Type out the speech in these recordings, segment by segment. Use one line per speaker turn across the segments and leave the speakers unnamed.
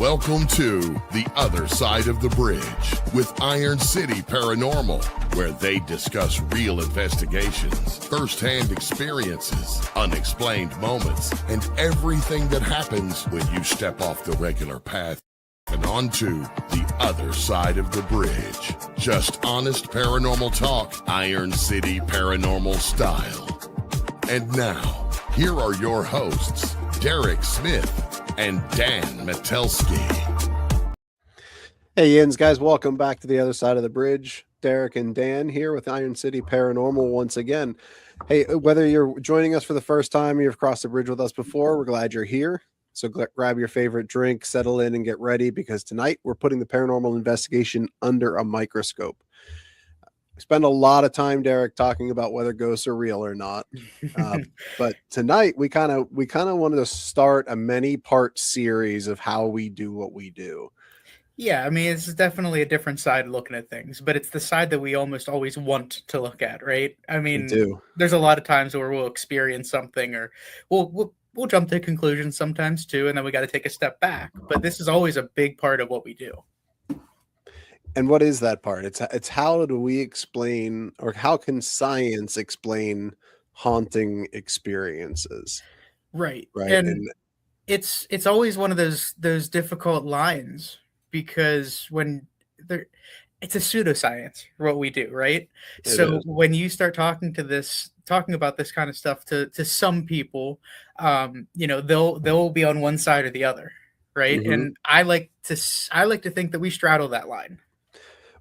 Welcome to The Other Side of the Bridge with Iron City Paranormal, where they discuss real investigations, first-hand experiences, unexplained moments, and everything that happens when you step off the regular path and onto the other side of the bridge. Just honest paranormal talk, Iron City Paranormal style. And now, here are your hosts, Derek Smith and Dan Metelsky.
Hey Yins, guys, welcome back to the other side of the bridge. Derek and Dan here with Iron City Paranormal once again. Hey, whether you're joining us for the first time or you've crossed the bridge with us before, we're glad you're here. So grab your favorite drink, settle in, and get ready, because tonight we're putting the paranormal investigation under a microscope. We spend a lot of time, Derek, talking about whether ghosts are real or not. But tonight we kind of wanted to start a many-part series of how we do what we do.
Yeah, I mean, it's definitely a different side looking at things, but it's the side that we almost always want to look at, right? I mean, there's a lot of times where we'll experience something, or we'll jump to conclusions sometimes too, and then we got to take a step back. But this is always a big part of what we do.
And what is that part? It's how do we explain, or how can science explain haunting experiences?
Right. And it's always one of those difficult lines, because it's a pseudoscience what we do, right? So when you start talking about this kind of stuff to some people, they'll be on one side or the other, right? Mm-hmm. And I like to think that we straddle that line.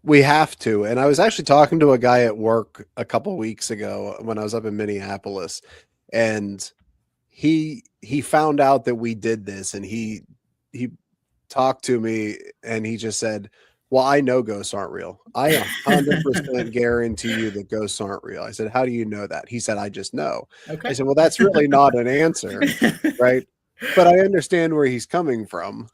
We have to. And I was actually talking to a guy at work a couple weeks ago when I was up in Minneapolis, and he found out that we did this, and he talked to me and he just said, well, I know ghosts aren't real. I 100% guarantee you that ghosts aren't real. I said, how do you know that? He said, I just know. Okay. I said, well, that's really not an answer, right? But I understand where he's coming from.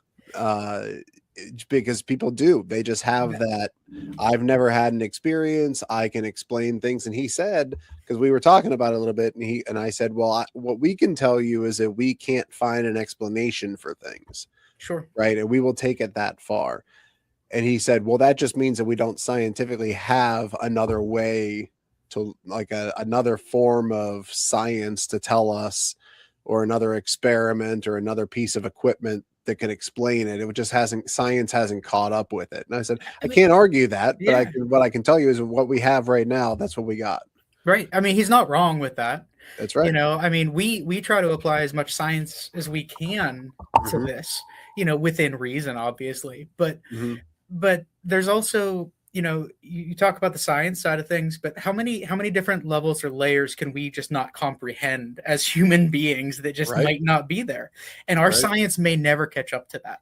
Because people do. They just have that, I've never had an experience, I can explain things. And he said, because we were talking about it a little bit, and I said, well, what we can tell you is that we can't find an explanation for things.
Sure.
Right. And we will take it that far. And he said, well, that just means that we don't scientifically have another way to, like, another form of science to tell us, or another experiment or another piece of equipment that can explain it. It just science hasn't caught up with it. And I said, I can't argue that, but what I can tell you is what we have right now. That's what we got.
Right. I mean, he's not wrong with that.
That's right.
I mean, we try to apply as much science as we can to this, within reason, obviously, but there's also, you talk about the science side of things, but how many different levels or layers can we just not comprehend as human beings that just might not be there? And our science may never catch up to that.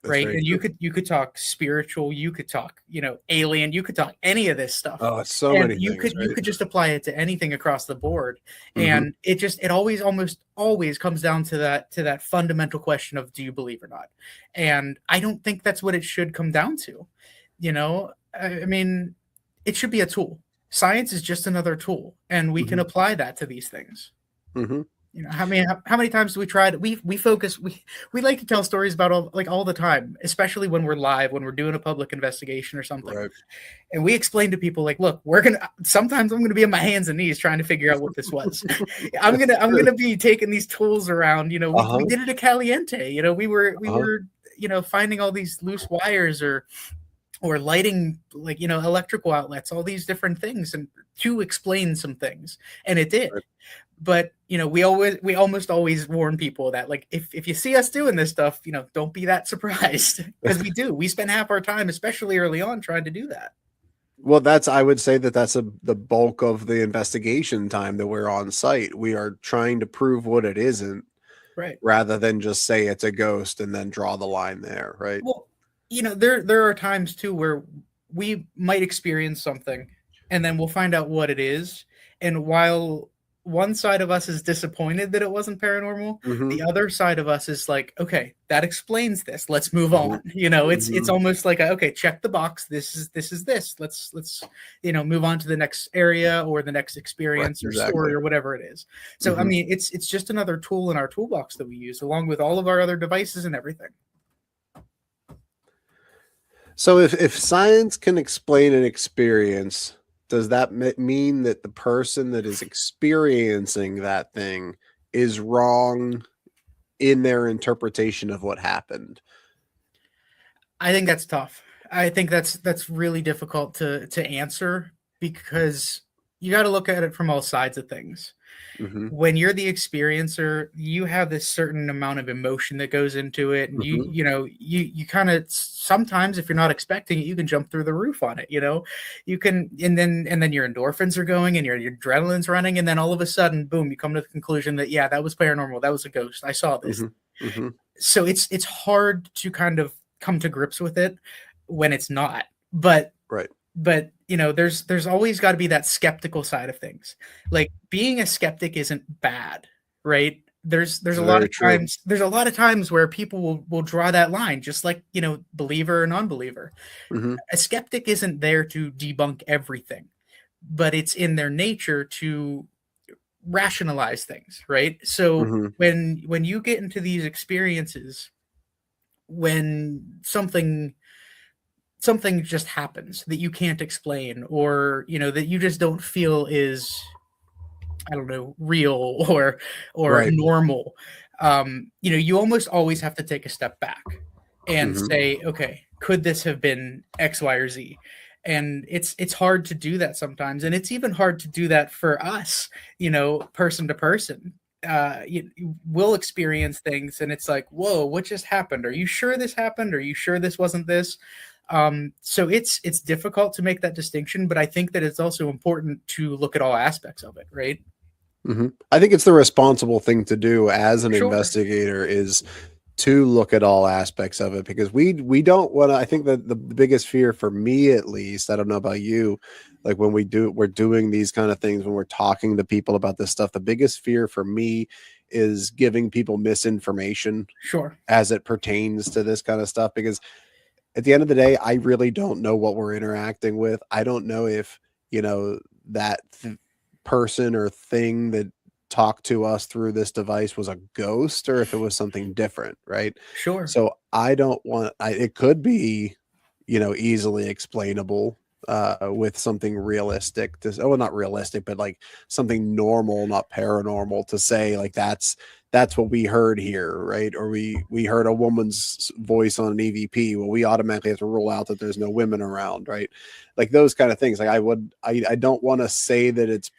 Right. And you could talk spiritual, you could talk, alien, you could talk any of this stuff.
Oh, it's so many
you
things,
you could just apply it to anything across the board. And it almost always comes down to that fundamental question of, do you believe or not? And I don't think that's what it should come down to. I mean, it should be a tool. Science is just another tool, and we can apply that to these things. How many times do we try to, we like to tell stories about all the time, especially when we're live, when we're doing a public investigation or something. Right. And we explain to people, like, look, sometimes I'm going to be on my hands and knees trying to figure out what this was. I'm going to be taking these tools around, we did it at Caliente, we were finding all these loose wires or lighting, electrical outlets, all these different things, and to explain some things. And it did. Right. But, we almost always warn people that, like, if you see us doing this stuff, don't be that surprised, because we spend half our time, especially early on, trying to do that.
Well, I would say that's the bulk of the investigation time that we're on site. We are trying to prove what it isn't,
right?
Rather than just say it's a ghost and then draw the line there. Right.
Well, there are times too where we might experience something and then we'll find out what it is. And while one side of us is disappointed that it wasn't paranormal, the other side of us is like, okay, that explains this. Let's move on. It's almost like, okay, check the box. This is this. Let's move on to the next area or the next experience or story or whatever it is. So I mean, it's just another tool in our toolbox that we use along with all of our other devices and everything.
So if science can explain an experience, does that mean that the person that is experiencing that thing is wrong in their interpretation of what happened?
I think that's tough. I think that's really difficult to answer because you got to look at it from all sides of things.
Mm-hmm.
When you're the experiencer, you have this certain amount of emotion that goes into it, and
Mm-hmm.
you kind of, sometimes if you're not expecting it, you can jump through the roof on it. You can, and then your endorphins are going and your adrenaline's running, and then all of a sudden, boom, you come to the conclusion that, yeah, that was paranormal, that was a ghost, I saw this.
Mm-hmm. Mm-hmm.
So it's hard to kind of come to grips with it when it's not. But
Right.
there's always got to be that skeptical side of things. Like, being a skeptic isn't bad, right? There's a lot
Very
of
true.
times there's a lot of times where people will draw that line, just like, believer or non-believer.
Mm-hmm.
A skeptic isn't there to debunk everything, but it's in their nature to rationalize things, right? So
Mm-hmm.
when you get into these experiences, when something just happens that you can't explain, or that you just don't feel is, I don't know, real or
Right.
normal, you almost always have to take a step back and
Mm-hmm.
say, okay, could this have been X, Y, or Z? And it's hard to do that sometimes, and it's even hard to do that for us, person to person. We'll experience things and it's like, whoa, what just happened? Are you sure this happened? Are you sure this wasn't this? So it's difficult to make that distinction, but I think that it's also important to look at all aspects of it, right?
Mm-hmm. I think it's the responsible thing to do as an
Sure.
investigator is to look at all aspects of it, because we don't want to. I think that the biggest fear for me, at least, I don't know about you, like when we're doing these kind of things, when we're talking to people about this stuff, the biggest fear for me is giving people misinformation
Sure.
as it pertains to this kind of stuff, because at the end of the day, I really don't know what we're interacting with. I don't know if, that person or thing that talked to us through this device was a ghost or if it was something different, right?
Sure.
So I don't want, it could be, easily explainable with something realistic to, oh, not realistic, but like something normal, not paranormal, to say like that's what we heard here, right? Or we heard a woman's voice on an EVP. Well, we automatically have to rule out that there's no women around, right? Like those kind of things. Like I don't want to say that it's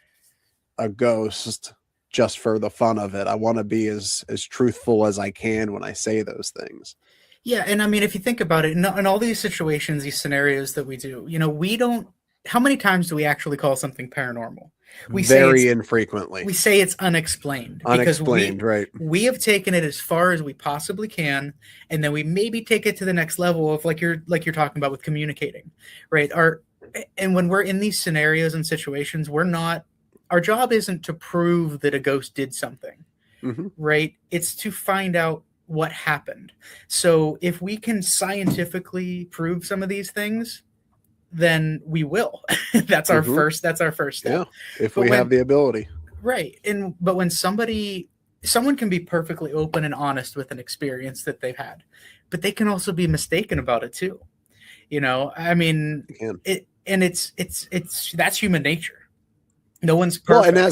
a ghost just for the fun of it. I want to be as truthful as I can when I say those things.
Yeah, and I mean, if you think about it, in all these situations, these scenarios that we do, we don't. How many times do we actually call something paranormal? We say it's
Very infrequently.
we say it's unexplained because
Unexplained, right?
we have taken it as far as we possibly can, and then we maybe take it to the next level of like you're talking about with communicating, right? And when we're in these scenarios and situations, our job isn't to prove that a ghost did something,
Mm-hmm.
right? It's to find out what happened. So if we can scientifically prove some of these things, then we will. That's our
Mm-hmm.
first step.
Yeah, if
But
we have
when
the ability.
right, but when someone can be perfectly open and honest with an experience that they've had, but they can also be mistaken about it too. I mean,
You can.
it's that's human nature. No one's
Well,
perfect.
and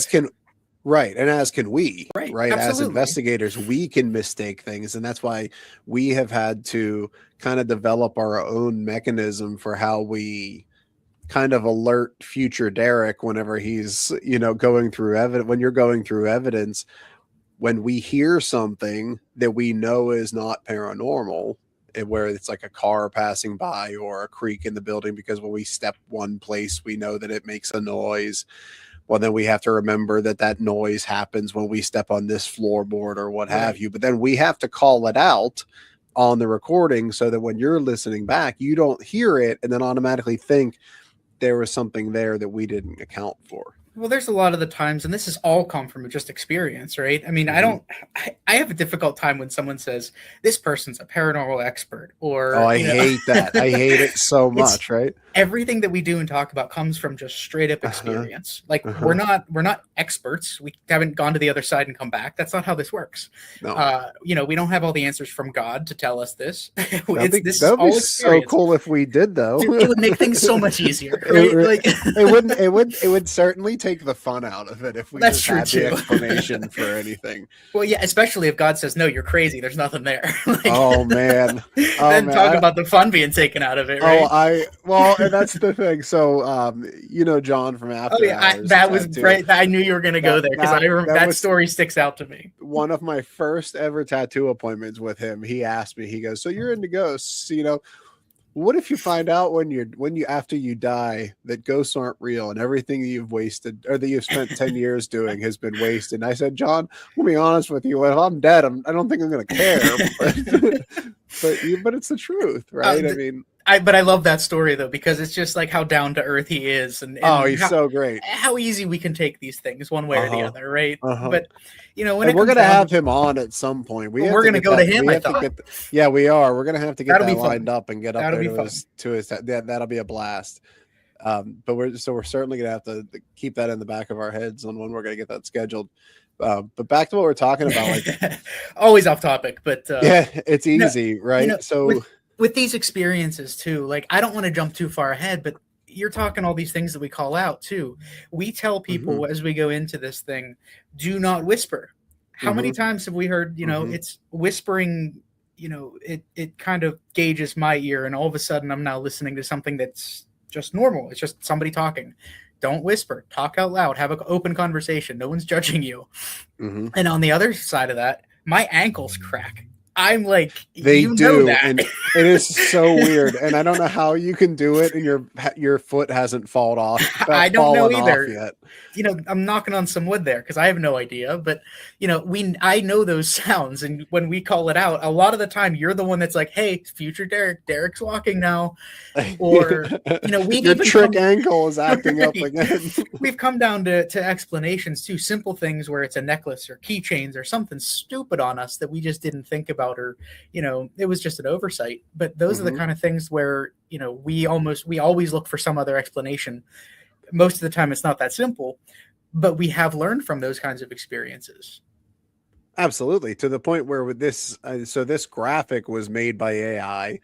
as can we,
Right,
right? As
absolutely.
investigators, we can mistake things. And that's why we have had to kind of develop our own mechanism for how we kind of alert future Derek whenever he's, going through evidence. When you're going through evidence, when we hear something that we know is not paranormal, where it's like a car passing by or a creak in the building, because when we step one place, we know that it makes a noise. Well, then we have to remember that noise happens when we step on this floorboard or what have
Right.
you. But then we have to call it out on the recording so that when you're listening back, you don't hear it and then automatically think there was something there that we didn't account for.
Well, there's a lot of the times, and this has all come from just experience, right? I mean, I have a difficult time when someone says this person's a paranormal expert,
Oh,
or,
I hate that. I hate it so
it's
much, right?
everything that we do and talk about comes from just straight up
Uh-huh.
experience. Like
Uh-huh.
we're not experts. We haven't gone to the other side and come back. That's not how this works.
No.
We don't have all the answers from God to tell us this. This is
That'd be
all
so
experience.
cool if we did, though.
Dude, it would make things so much easier,
It,
right?
re-
Like
it would certainly take the fun out of it if we
That's
just
true
had
too.
the explanation for anything.
well, yeah, especially if God says no, you're crazy. There's nothing there. Like,
Oh man. Oh
then
man.
talk about the fun being taken out of it,
Oh,
right?
and that's the thing. So, John from
Oh
After
yeah,
Hours
that was
Tattoo.
great. I knew you were going to go there because that
was
story sticks out to me.
one of my first ever tattoo appointments with him. He asked me, he goes, "So you're into ghosts, what if you find out when you after you die that ghosts aren't real and everything that you've wasted or that you've spent 10 years doing has been wasted?" And I said, "John, I'll be honest with you. If I'm dead, I don't think I'm going to care, but it's the truth, right? I mean,
but I love that story though because it's just like how down to earth he is, and
he's so great.
How easy we can take these things one way or the other, right?
But
when
we're gonna have him on at some point.
We're gonna go to him. I thought.
Yeah, we are. We're gonna have to get
That'll
that
be fun.
lined up and get up
That'll
there
be
to his. That'll be a blast. But we're certainly gonna have to keep that in the back of our heads on when we're gonna get that scheduled. But back to what we're talking about, like
always off topic, but
yeah, it's easy, right? So
with these experiences too, like I don't want to jump too far ahead, but you're talking all these things that we call out too. We tell people as we go into this thing, do not whisper. How many times have we heard, it's whispering, it kind of gauges my ear, and all of a sudden I'm now listening to something that's just normal. It's just somebody talking. Don't whisper, talk out loud, have an open conversation. No one's judging you. And on the other side of that, my ankles crack. I'm like,
they do,
that.
and it is so weird. And I don't know how you can do it, and your foot hasn't fallen off.
I don't know either.
Yet.
I'm knocking on some wood there because I have no idea. But I know those sounds, and when we call it out, a lot of the time you're the one that's like, "Hey, future Derek's walking now," or
your trick ankle is acting up again.
We've come down to explanations too, simple things where it's a necklace or keychains or something stupid on us that we just didn't think about, or it was just an oversight. But those are the kind of things where we always look for some other explanation. Most of the time it's not that simple, but we have learned from those kinds of experiences.
Absolutely, to the point where with this this graphic was made by AI,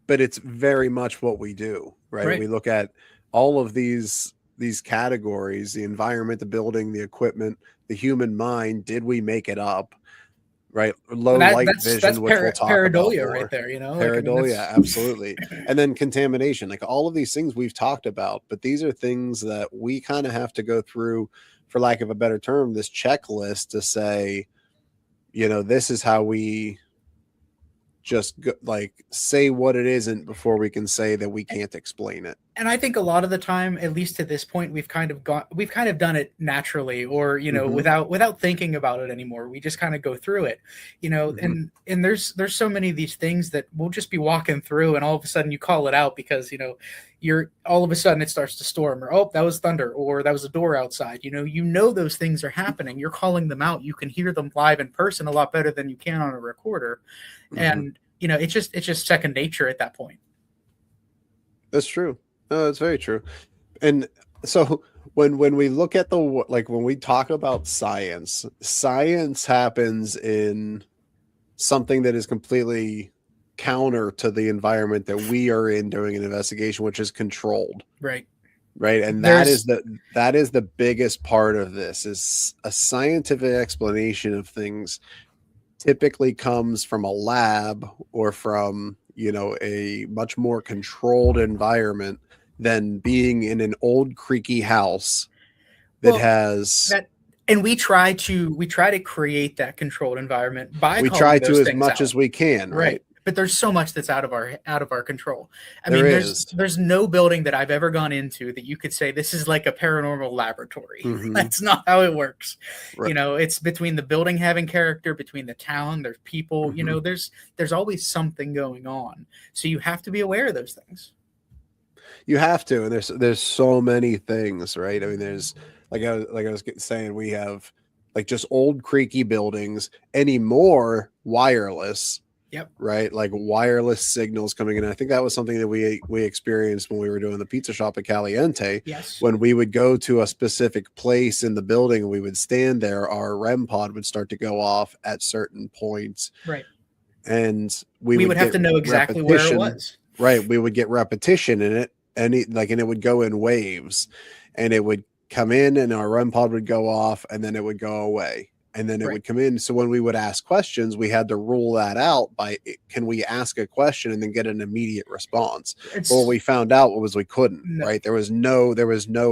but it's very much what we do, right? We look at all of these categories: the environment, the building, the equipment, the human mind. Did we make it up? Right, low light vision, which we'll talk about more.
Right there,
Pareidolia, absolutely. And then contamination, like all of these things we've talked about, but these are things that we kind of have to go through, for lack of a better term, this checklist to say, this is how we just say what it isn't before we can say that we can't explain it.
And I think a lot of the time, at least to this point, we've kind of done it naturally, or without thinking about it anymore. We just kind of go through it, and there's so many of these things that we'll just be walking through, and all of a sudden you call it out because you're all of a sudden it starts to storm, or that was thunder, or that was a door outside. Those things are happening. You're calling them out. You can hear them live in person a lot better than you can on a recorder, and it's just second nature at that point.
That's true. No, that's very true. And so when we look at when we talk about science happens in something that is completely counter to the environment that we are in doing an investigation, which is controlled. Right. And that is the biggest part of this. Is a scientific explanation of things typically comes from a lab or from a much more controlled environment than being in an old creaky house that has
that. And we try to create that controlled environment by
we try to as much as we can, right?
But there's so much that's out of our control. I mean, there's no building that I've ever gone into that you could say this is like a paranormal laboratory. That's not how it works. Right. It's between the building having character, between the town, there's people, there's always something going on. So you have to be aware of those things.
You have to, and there's so many things, right? I mean, there's like I was saying, we have like just old creaky buildings, anymore wireless.
Yep.
Right, like wireless signals coming in. I think that was something that we experienced when we were doing the pizza shop at Caliente.
Yes.
When we would go to a specific place in the building and we would stand there, our REM pod would start to go off at certain points.
Right.
And we
would have
get
to know exactly where it was.
Right. We would get repetition in it, and it would go in waves, and it would come in and our REM pod would go off and then it would go away. And then it would come in. So when we would ask questions, we had to rule that out by, can we ask a question and then get an immediate response? But what we found out was we couldn't, right? There was no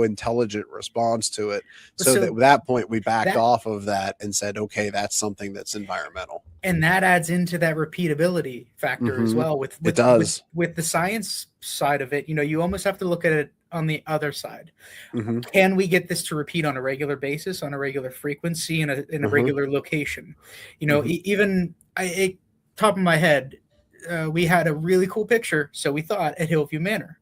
intelligent response to it. So at that point we backed off of that and said, okay, that's something that's environmental.
And that adds into that repeatability factor as well with the science side of it. You almost have to look at it on the other side. Can we get this to repeat on a regular basis, on a regular frequency, in a regular location? Even top of my head, we had a really cool picture, so we thought, at Hillview Manor,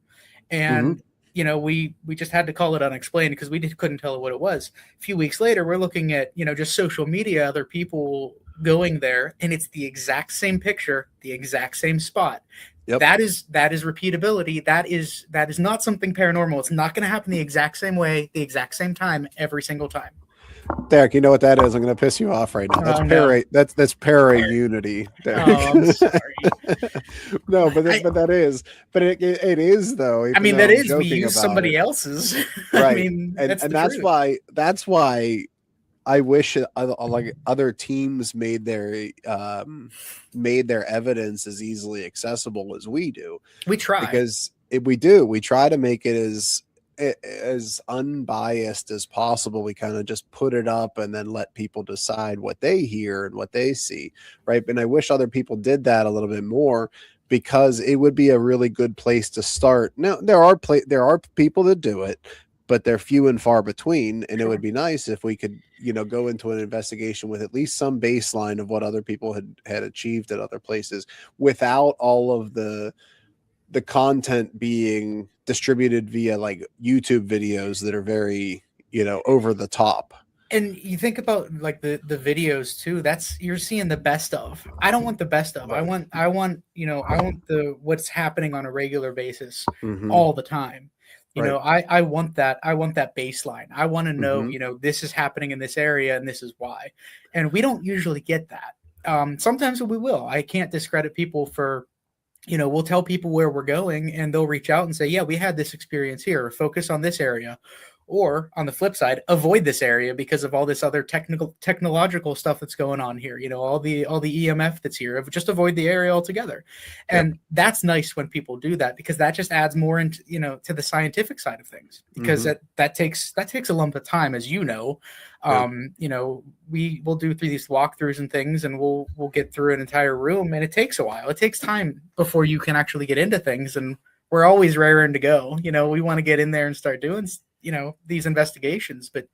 and we just had to call it unexplained because we couldn't tell what it was. A few weeks later, we're looking at just social media, other people going there, and it's the exact same picture, the exact same spot. Yep. That is repeatability. That is not something paranormal. It's not going to happen the exact same way, the exact same time, every single time.
Derek, you know what that is? I'm going to piss you off right now. That's para unity.
Derek. Oh, I'm sorry.
No, but that is. But it is though.
I mean, that is. We use somebody else's.
Right.
I mean,
that's why I wish like other teams made their evidence as easily accessible as we do.
We try,
because we try to make it as unbiased as possible. We kind of just put it up and then let people decide what they hear and what they see, right? And I wish other people did that a little bit more, because it would be a really good place to start. Now there are people that do it, but they're few and far between. And It would be nice if we could, go into an investigation with at least some baseline of what other people had achieved at other places, without all of the content being distributed via like YouTube videos that are very, over the top.
And you think about like the videos too, you're seeing the best of. I don't want the best of. I want what's happening on a regular basis all the time. I want that. I want that baseline. I want to know, this is happening in this area and this is why. And we don't usually get that. Sometimes we will. I can't discredit people for, we'll tell people where we're going and they'll reach out and say, yeah, we had this experience here. Focus on this area. Or on the flip side, avoid this area because of all this other technological stuff that's going on here. All the EMF that's here. Just avoid the area altogether. And that's nice when people do that, because that just adds more into to the scientific side of things. Because that takes a lump of time, as you know. We will do through these walkthroughs and things, and we'll get through an entire room, and it takes a while. It takes time before you can actually get into things, and we're always raring to go. We want to get in there and start doing these investigations, but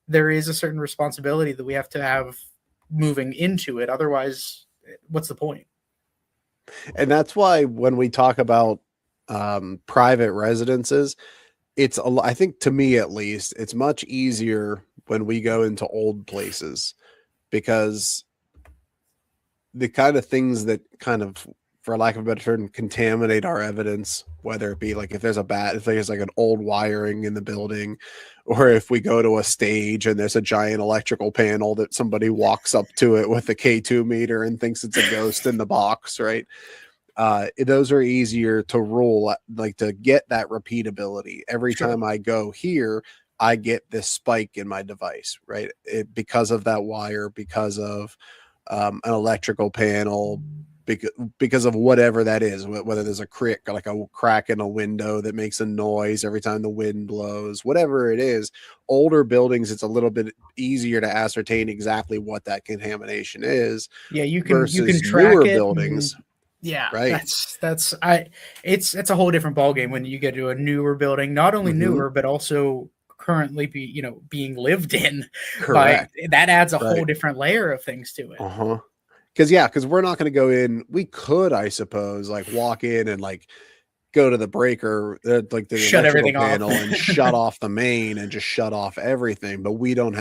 there is a certain responsibility that we have to have moving into it. Otherwise, what's the point?
And that's why when we talk about private residences, I think, to me at least, it's much easier when we go into old places, because the kind of things that kind of, for lack of a better term, contaminate our evidence, whether it be like if there's like an old wiring in the building, or if we go to a stage and there's a giant electrical panel that somebody walks up to it with a K2 meter and thinks it's a ghost in the box, right? Those are easier to rule, like to get that repeatability. Every time I go here, I get this spike in my device, right? Because of that wire, because of an electrical panel, because of whatever that is, whether there's a crack in a window that makes a noise every time the wind blows, whatever it is. Older buildings, it's a little bit easier to ascertain exactly what that contamination is.
Yeah, you can track
newer
it
buildings.
Yeah,
right.
It's a whole different ballgame when you get to a newer building, not only newer, but also currently being lived in.
Correct.
That adds a whole different layer of things to it.
Because we're not going to go in. We could, I suppose, like walk in and like go to the breaker, like the
Shut
electrical
everything off.
panel, and shut off the main and just shut off everything. But we don't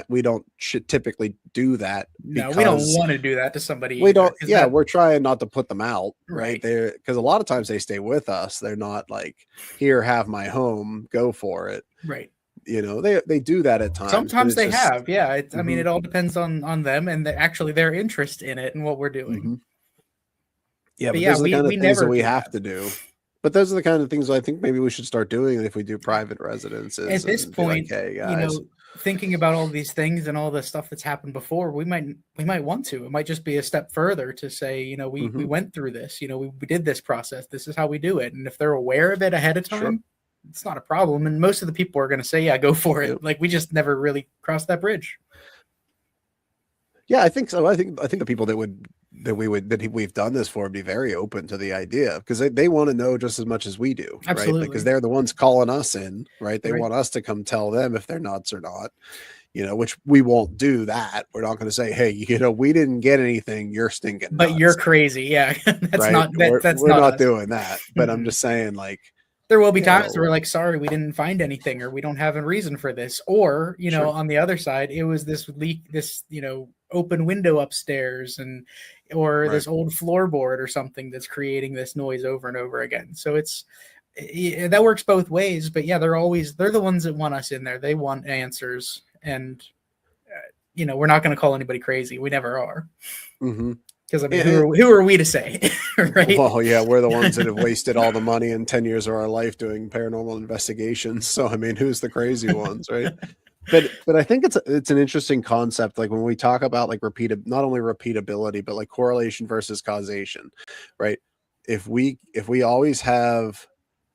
typically do that.
No,
because
we don't want to do that to somebody.
we
either,
don't.
'cause
Yeah,
that-
we're trying not to put them out, right?
Right.
There, because a lot of times they stay with us. They're not like, here, have my home, go for it.
right.
You know, they do that at times. but
Sometimes
it's
they
just-
have, yeah. I mean,
Mhm.
it all depends on them and actually their interest in it and what we're doing.
Mhm. Yeah,
But
but
yeah,
those are the kind of
we
things
never
that we
do
have
that.
to do. But those are the kind of things I think maybe we should start doing if we do private residences.
At this
and be like,
point,
hey
you
guys,
know, thinking about all these things and all the stuff that's happened before, we might want to. It might just be a step further to say, you know, we
Mhm.
went through this. You know, we did this process. This is how we do it. And if they're aware of it ahead of time,
Sure.
it's not a problem. And most of the people are going to say, yeah, go for it.
Yep.
Like we just never really crossed that bridge.
yeah, I think so. I think the people that we've done this for would be very open to the idea because they want to know just as much as we do, right?
Absolutely.
Because they're the ones calling us in, right? They
Right.
want us to come tell them if they're nuts or not. You know, which we won't do that. We're not going to say, hey, you know, we didn't get anything. You're stinking nuts.
But you're crazy. Yeah. That's
right?
not that's
we're
not
not
us.
doing that. But I'm
Mhm.
just saying, like,
There will be
you
times
know,
where we're like, sorry, we didn't find anything, or we don't have a reason for this. Or, you know,
Sure.
on the other side, it was this leak, this, you know, open window upstairs or this old floorboard or something that's creating this noise over and over again. So that works both ways, but yeah, they're the ones that want us in there. They want answers, and you know, we're not going to call anybody crazy. We never are.
mhm.
Because I mean,
Yeah.
who are we to say, right?
Well, yeah, we're the ones that have wasted all the money and 10 years of our life doing paranormal investigations. So, I mean, who's the crazy ones, right? But I think it's an interesting concept. Like when we talk about like not only repeatability, but like correlation versus causation, right? If we always have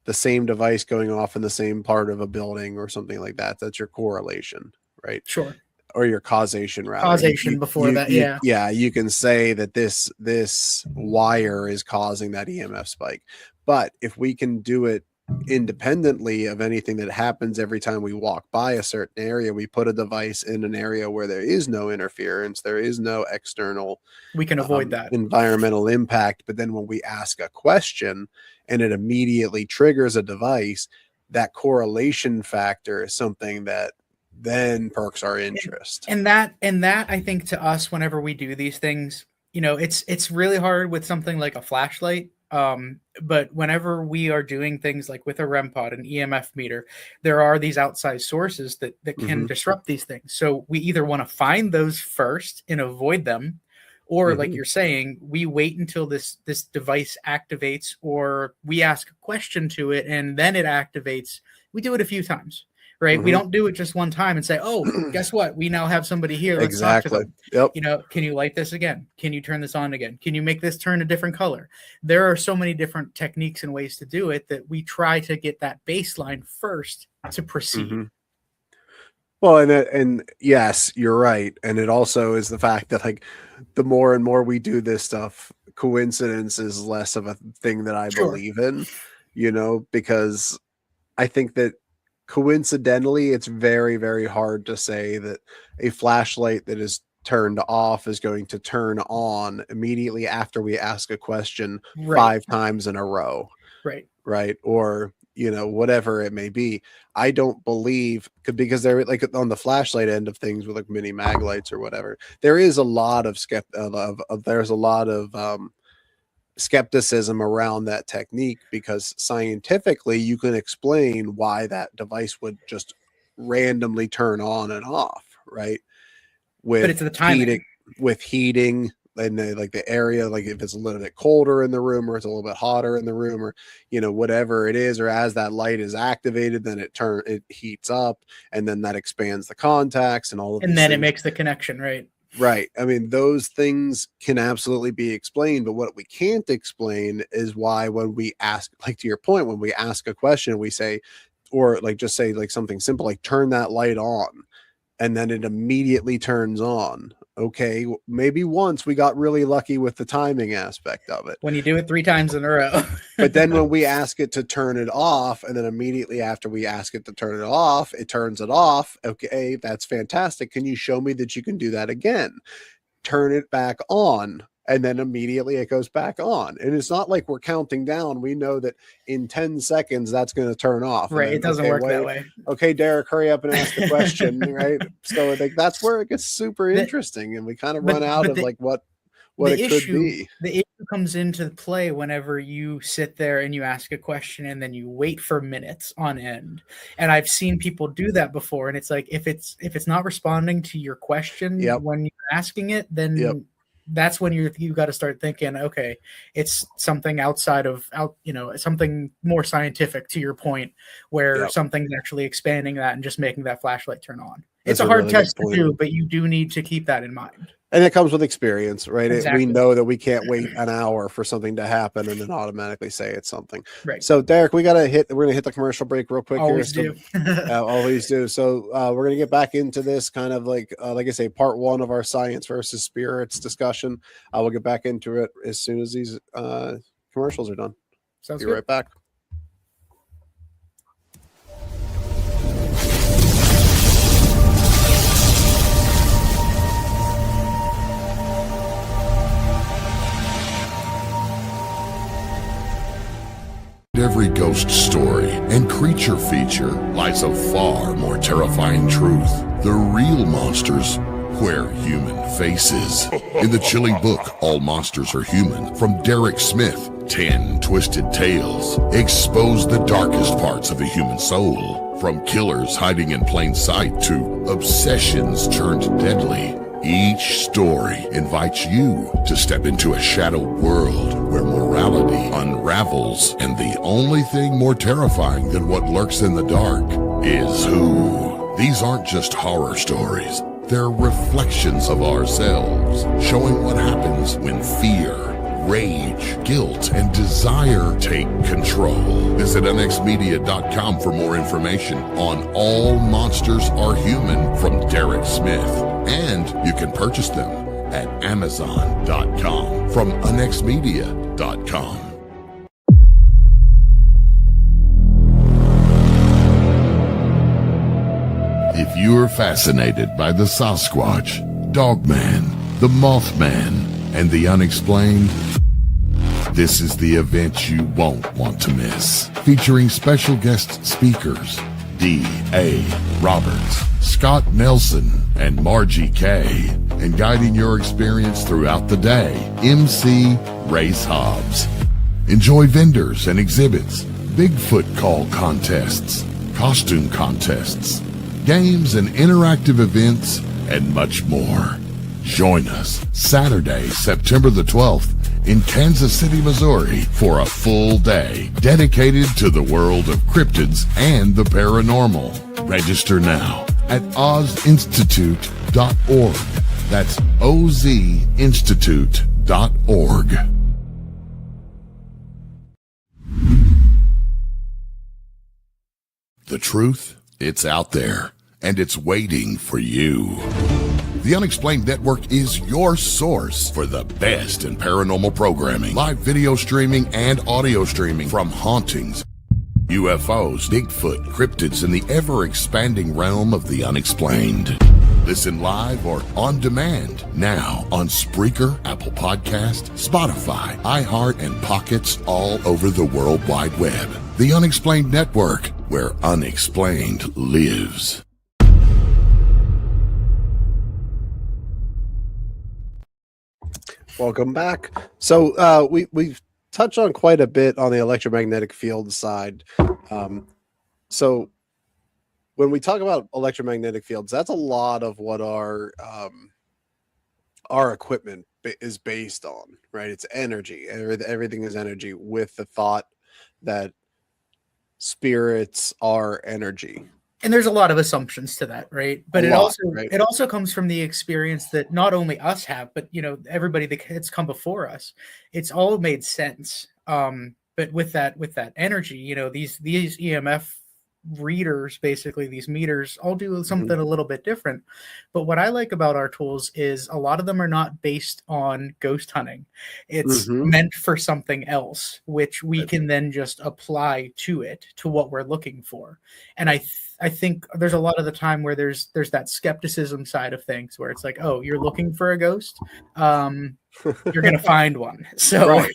the same device going off in the same part of a building or something like that, that's your correlation, right?
Sure.
Or your causation rather.
Causation before that, yeah.
Yeah, you can say that this wire is causing that EMF spike. But if we can do it independently of anything that happens every time we walk by a certain area, we put a device in an area where there is no interference, there is no external
We can avoid that.
environmental impact. But then when we ask a question and it immediately triggers a device, that correlation factor is something that then perks our interest.
And that I think to us, whenever we do these things, you know, it's really hard with something like a flashlight. But whenever we are doing things like with a REM pod, an EMF meter, there are these outside sources that can
Mhm.
disrupt these things. So we either want to find those first and avoid them, or like
Mhm.
you're saying, we wait until this device activates, or we ask a question to it and then it activates. We do it a few times. Right. We
Mhm.
don't do it just one time and say, oh, guess what? We now have somebody here. Let's talk to
Exactly.
them.
Yep.
You know, can you light this again? Can you turn this on again? Can you make this turn a different color? There are so many different techniques and ways to do it that we try to get that baseline first to proceed.
Mhm. Well, and yes, you're right. And it also is the fact that like the more and more we do this stuff, coincidence is less of a thing that I
Sure.
believe in, you know, because I think that coincidentally, it's very, very hard to say that a flashlight that is turned off is going to turn on immediately after we ask a question
Right.
5 times in a row,
Right.
right? Or, you know, whatever it may be. I don't believe because they're like on the flashlight end of things with like mini mag lights or whatever. There is a lot of there's a lot of skepticism around that technique because scientifically you can explain why that device would just randomly turn on and off, right?
But it's the timing.
Heating and like the area, like if it's a little bit colder in the room or it's a little bit hotter in the room or, you know, whatever it is, or as that light is activated, then it heats up and then that expands the contacts and all of
And
these
then it
things.
makes the connection, right?
Right. I mean, those things can absolutely be explained, but what we can't explain is why when we ask, like to your point, when we ask a question, we say, or like just say like something simple, like turn that light on, and then it immediately turns on. Okay, maybe once we got really lucky with the timing aspect of it.
When you do it 3 times in a row.
But then when we ask it to turn it off, and then immediately after we ask it to turn it off, it turns it off. Okay, that's fantastic. Can you show me that you can do that again? Turn it back on. and then immediately it goes back on. And it's not like we're counting down. We know that in 10 seconds that's going to turn off.
Right.
Then,
It doesn't work that way.
Okay, Derek, hurry up and ask the question. Right. So like that's where it gets super interesting, and we kind of run out of like what it could be.
The issue comes into play whenever you sit there and you ask a question and then you wait for minutes on end. And I've seen people do that before. And it's like, if it's not responding to your question when you're asking it, then that's when you got to start thinking, okay, it's something something more scientific, to your point, where something's actually expanding that and just making that flashlight turn on. It's a hard really test to do, but you do need to keep that in mind.
And it comes with experience, right?
Exactly.
We know that we can't wait an hour for something to happen and then automatically say it's something.
Right.
So, Derek, we're going to hit the commercial break real quick.
Always
here.
Do.
Always do. So we're going to get back into this kind of like I say, part one of our science versus spirits discussion. We'll get back into it as soon as these commercials are done.
Sounds
Be
good.
right back.
Every ghost story and creature feature lies a far more terrifying truth. The real monsters wear human faces. In the chilling book, All Monsters Are Human, from Derek Smith, 10 Twisted Tales expose the darkest parts of a human soul. From killers hiding in plain sight to obsessions turned deadly. Each story invites you to step into a shadowed world where morality unravels, and the only thing more terrifying than what lurks in the dark is who. These aren't just horror stories. They're reflections of ourselves, showing what happens when fear, rage, guilt, and desire take control. Visit unexmedia.com for more information on All Monsters Are Human from Derek Smith. And you can purchase them at Amazon.com from unexmedia.com. If you're fascinated by the Sasquatch, Dogman, the Mothman, and the unexplained, this is the event you won't want to miss. Featuring special guest speakers D.A. Roberts, Scott Nelson, and Margie Kay, and guiding your experience throughout the day, MC Race Hobbs. Enjoy vendors and exhibits, Bigfoot call contests, costume contests, games and interactive events, and much more. Join us Saturday, September the 12th in Kansas City, Missouri for a full day dedicated to the world of cryptids and the paranormal. Register now at ozinstitute.org. That's ozinstitute.org. The truth, it's out there, and it's waiting for you. The Unexplained Network is your source for the best in paranormal programming, live video streaming, and audio streaming from hauntings, UFOs, Bigfoot, cryptids, and the ever-expanding realm of the unexplained. Listen live or on demand now on Spreaker, Apple Podcast, Spotify, iHeart, and Pockets all over the World Wide Web. The Unexplained Network, where unexplained lives.
Welcome back. So we've touched on quite a bit on the electromagnetic field side. So when we talk about electromagnetic fields, that's a lot of what our equipment is based on, right? It's energy. Everything is energy, with the thought that spirits are energy.
And there's a lot of assumptions to that, right? But it also comes from the experience that not only us have, but everybody that's come before us. It's all made sense. But with that energy, these EMF readers, basically these meters, all do something a little bit different. But what I like about our tools is a lot of them are not based on ghost hunting. It's meant for something else, which we can then just apply to what we're looking for. And I think there's a lot of the time where there's that skepticism side of things where it's like, oh, you're looking for a ghost. you're going to find one. So,
Right.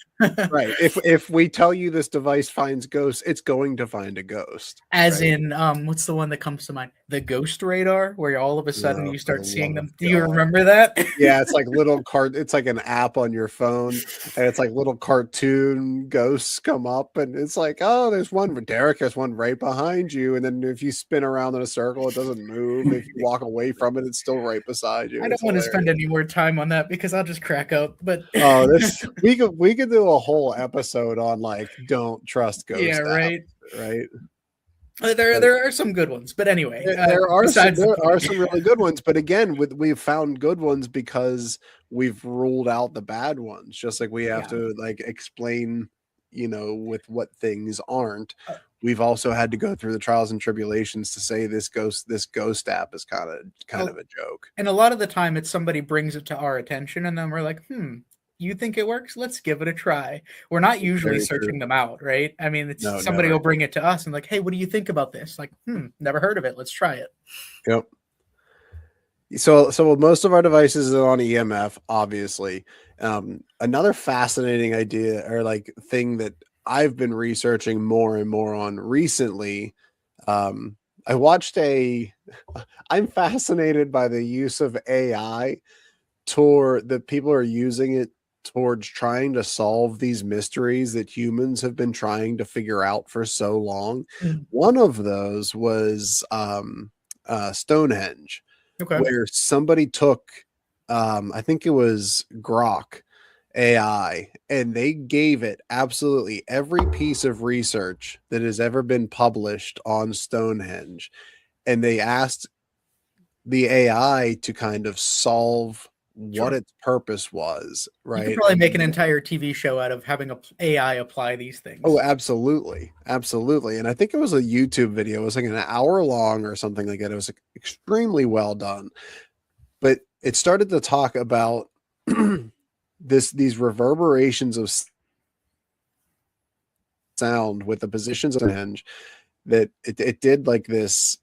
Right. If we tell you this device finds ghosts, it's going to find a ghost.
as
right?
in, what's the one that comes to mind? The ghost radar, where all of a sudden
Oh,
you
for
start
the
seeing
love
them.
of
Do you
God.
remember that?
Yeah, it's like little it's like an app on your phone, and it's like little cartoon ghosts come up, and it's like, oh, there's one, Derek, there's one right behind you. And then if you spin around in a circle, it doesn't move. If you walk away from it, it's still right beside you.
I don't
It's
want to
hilarious.
spend any more time on that because I'll just crack up. But
Oh, this we could do a whole episode on like don't trust
yeah,
ghost apps,
right.
right?
There are some good ones, but anyway,
There are
besides the
there are
point.
some really good ones, but again, we've found good ones because we've ruled out the bad ones. Just like we have
Yeah.
to like explain, with what things aren't.
Uh,
We've also had to go through the trials and tribulations to say this ghost app is kind of a joke.
And a lot of the time, it's somebody brings it to our attention, and then we're like, you think it works? Let's give it a try. We're not usually
Very true.
searching them out, right? I mean, it's
No,
somebody
never.
will bring it to us and like, hey, what do you think about this? Like, never heard of it. Let's try it.
Yep. So most of our devices are on EMF, obviously. Another fascinating idea or like thing that I've been researching more and more on recently. I watched I'm fascinated by the use of AI that people are using it towards trying to solve these mysteries that humans have been trying to figure out for so long.
Mm.
One of those was Stonehenge,
Okay.
where somebody took I think it was Grok AI, and they gave it absolutely every piece of research that has ever been published on Stonehenge, and they asked the AI to kind of solve what
Sure.
its purpose was,
You could
right?
probably make an entire TV show out of having a AI apply these
Oh,
things.
absolutely. Absolutely. And I think it was a YouTube video. It was like an hour long or something like that. It was like extremely well done. But it started to talk about these reverberations of sound with the positions of Stonehenge, that it did like this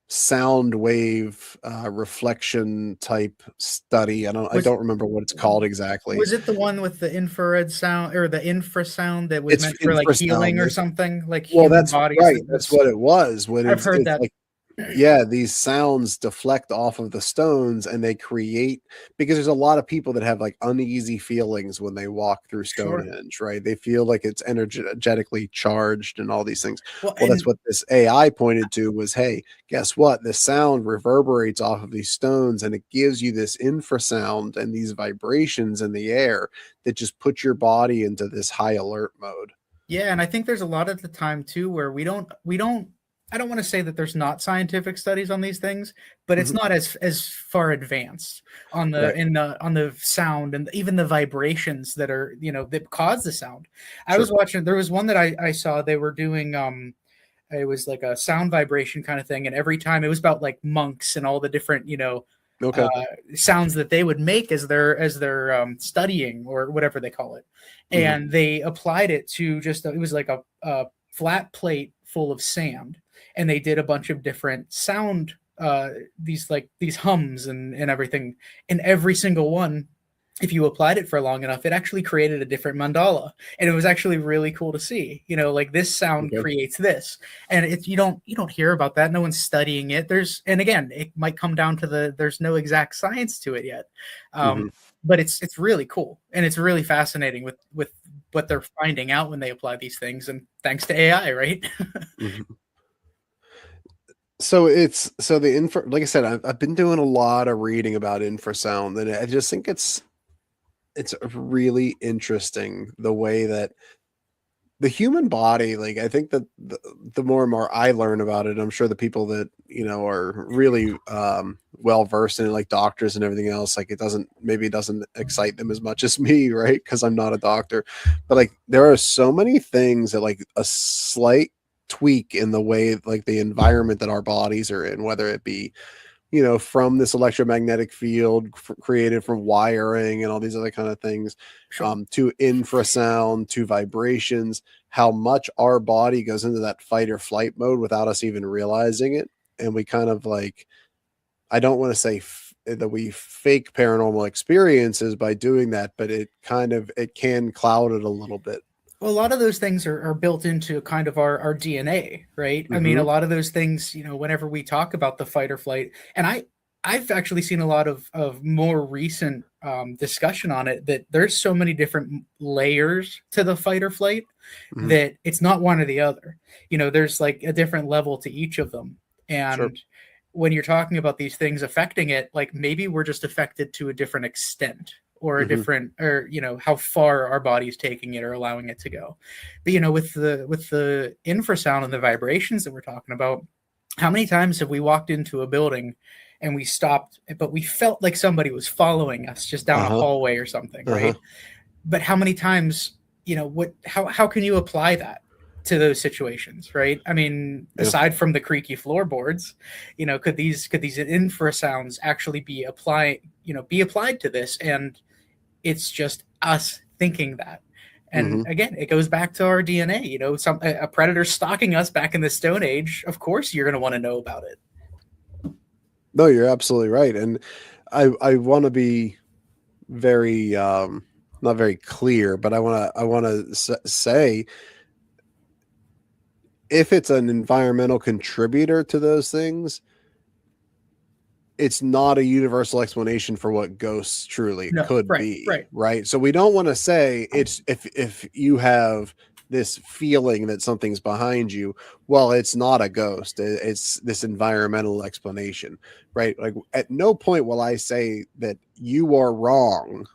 sound wave reflection type study. I
Was
don't remember what it's called exactly.
was it the one with the infrared sound or the infrasound that was
It's
meant for like healing
infrasound.
or something, like
Well,
human
that's
bodies?
right.
That
That's
was,
what it was. When
I've heard
it's
that.
like, yeah, these sounds deflect off of the stones and they create, because there's a lot of people that have like uneasy feelings when they walk through
Sure.
Stonehenge, right? They feel like it's energetically charged and all these things.
Well,
Well, that's
and
what this AI pointed to was, hey, guess what? The sound reverberates off of these stones and it gives you this infrasound and these vibrations in the air that just put your body into this high alert mode.
yeah, and I think there's a lot of the time too where we don't I don't want to say that there's not scientific studies on these things, but it's
Mhm.
not as far advanced on
Right.
the sound and even the vibrations that are, that cause the sound. I was
Sure.
watching, there was one that I saw they were doing it was like a sound vibration kind of thing, and every time it was about like monks and all the different,
Okay.
sounds that they would make as they're studying or whatever they call it,
Mhm.
and they applied it to just it was like a flat plate full of sand, and they did a bunch of different sound, these hums and everything, and every single one, if you applied it for long enough, it actually created a different mandala, and it was actually really cool to see. Like this sound
Okay.
creates this, and you don't hear about that. No one's studying it. And again, it might come down to there's no exact science to it yet,
Mhm.
but it's really cool, and it's really fascinating with what they're finding out when they apply these things, and thanks to AI, right?
Mhm. So the infra, like I said, I've been doing a lot of reading about infrasound, and I just think it's really interesting the way that the human body, like I think that the more and more I learn about it, I'm sure the people that are really well versed in it, like doctors and everything else, like it doesn't excite them as much as me, right? Because I'm not a doctor, but like there are so many things that like a slight tweak in the way, like the environment that our bodies are in, whether it be from this electromagnetic field created from wiring and all these other kind of things,
Sure.
to infrasound, to vibrations, how much our body goes into that fight or flight mode without us even realizing it. And we kind of like, I don't want to say that we fake paranormal experiences by doing that, but it can cloud it a little bit.
Well, a lot of those things are built into kind of our DNA, right? I mean, a lot of those things, whenever we talk about the fight or flight, and I've actually seen a lot of more recent discussion on it, that there's so many different layers to the fight or flight that it's not one or the other. There's like a different level to each of them. And when you're talking about these things affecting it, like maybe we're just affected to a different extent, or a different, or how far our body's taking it or allowing it to go. But with the infrasound and the vibrations that we're talking about, how many times have we walked into a building and we stopped, but we felt like somebody was following us just down a hallway or something, right? But how many times, how can you apply that to those situations, right? I mean, aside from the creaky floorboards, could these infrasounds actually be applied to this? And it's just us thinking that. And again, it goes back to our DNA. A predator stalking us back in the Stone Age, of course you're going to want to know about it.
No, you're absolutely right. And I want to be very not very clear, but I want to say, if it's an environmental contributor to those things, it's not a universal explanation for what ghosts truly could be. Right. So we don't want to say it's, if you have this feeling that something's behind you, well, it's not a ghost, it's this environmental explanation, right? Like, at no point will I say that you are wrong,